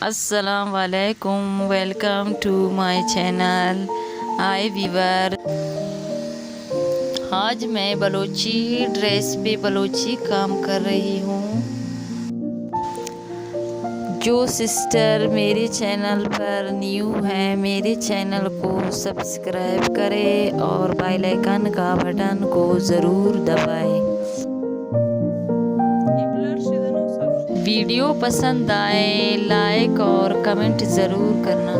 अस्सलाम वालेकुम, welcome to my channel. Hi viewer, आज मैं बलोची ड्रेस पे बलोची काम कर रही हूँ। जो सिस्टर मेरे चैनल पर न्यू है, मेरे चैनल को सब्सक्राइब करें और बेल आइकन का बटन को ज़रूर दबाएं। वीडियो पसंद आए लाइक और कमेंट ज़रूर करना।